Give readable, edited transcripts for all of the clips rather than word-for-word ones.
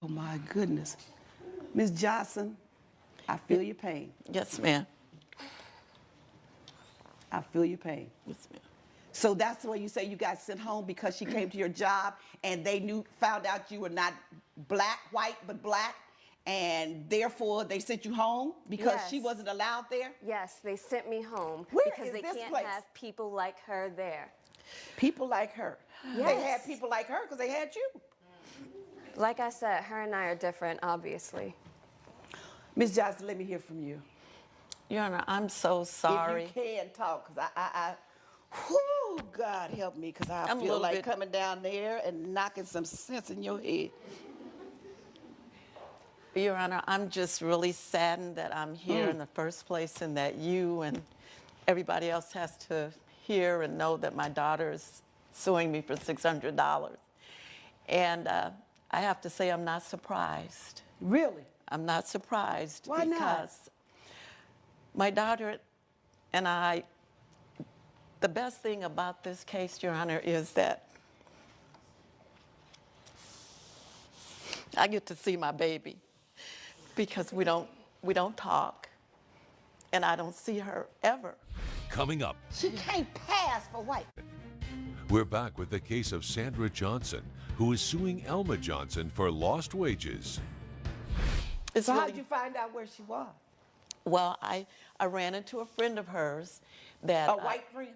Oh my goodness. Ms. Johnson, I feel your pain. Yes, ma'am. I feel your pain. Yes, ma'am. So that's why you say you got sent home because she came to your job and they found out you were not black, white, but black, and therefore they sent you home because she Yes. wasn't allowed there? Yes, they sent me home Where because is they this can't place? have people like her there. People like her. They had Yes. people like her because they had you. Like I said, her and I are different, obviously. Ms. Johnson, let me hear from you. Your Honor, I'm so sorry. If you can talk, because whoo, God help me, because I I'm a feel little like bit- coming down there and knocking some sense in your head. Your Honor, I'm just really saddened that I'm here in the first place and that you and everybody else has to hear and know that my daughter is suing me for $600. And I have to say I'm not surprised. Really? I'm not surprised Why not? because my daughter and I, the best thing about this case, Your Honor, is that I get to see my baby because we don't talk and I don't see her ever. Coming up, She can't pass for white. we're back with the case of Sandra Johnson, who is suing Elma Johnson for lost wages. It's So how really- did you find out where she was? Well, I ran into a friend of hers that A white friend?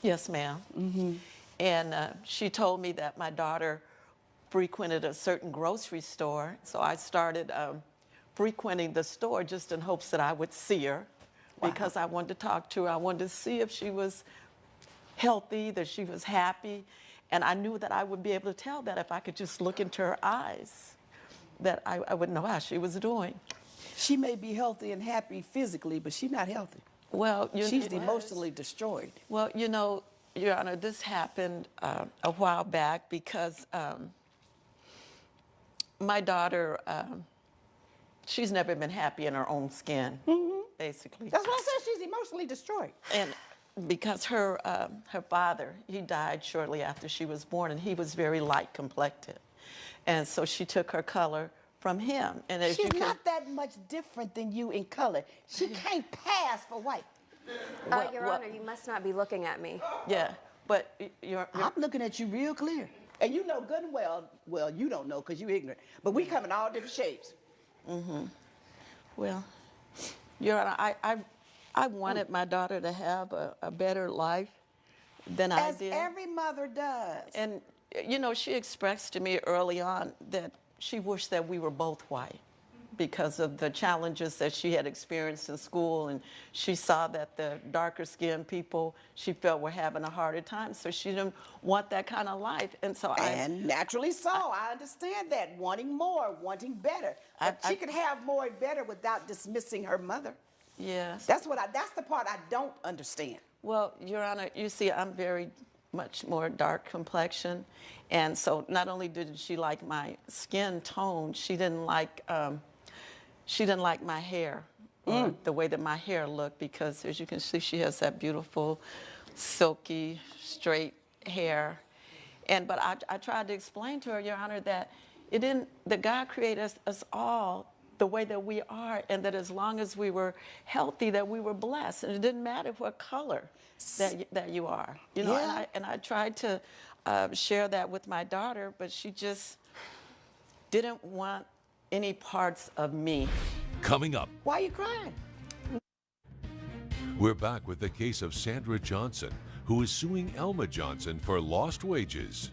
Yes, ma'am. And she told me that my daughter frequented a certain grocery store, so I started frequenting the store just in hopes that I would see her because I wanted to talk to her. I wanted to see if she was healthy, that she was happy, and I knew that I would be able to tell that if I could just look into her eyes, that I would know how she was doing. She may be healthy and happy physically, but she's not healthy. Well, She's emotionally destroyed. Well, you know, Your Honor, this happened a while back because my daughter, she's never been happy in her own skin, basically. That's why I said she's emotionally destroyed. And because her father, he died shortly after she was born, and he was very light complected. And so she took her color from him. And as She's you can, not that much different than you in color. She can't pass for white. Your Honor, you must not be looking at me. yeah, but you're I'm looking at you real clear. And you know good and well, you don't know because you're ignorant. But we come in all different shapes. well, Your Honor, I wanted my daughter to have a better life than I As did. every mother does. And, you know, she expressed to me early on that she wished that we were both white because of the challenges that she had experienced in school. And she saw that the darker skinned people she felt were having a harder time. So she didn't want that kind of life. And so And naturally so. I understand that. Wanting more, wanting better. But she could have more and better without dismissing her mother. yes. That's the part I don't understand. Well, Your Honor, you see, I'm very much more dark complexion. And so not only did she like my skin tone, she didn't like my hair, or the way that my hair looked, because as you can see, she has that beautiful, silky, straight hair. But I tried to explain to her, Your Honor, that that God created us all the way that we are, and that as long as we were healthy, that we were blessed, and it didn't matter what color that you are. You know, Yeah. and I tried to share that with my daughter, but she just didn't want any parts of me. Coming up, Why are you crying? we're back with the case of Sandra Johnson, who is suing Elma Johnson for lost wages.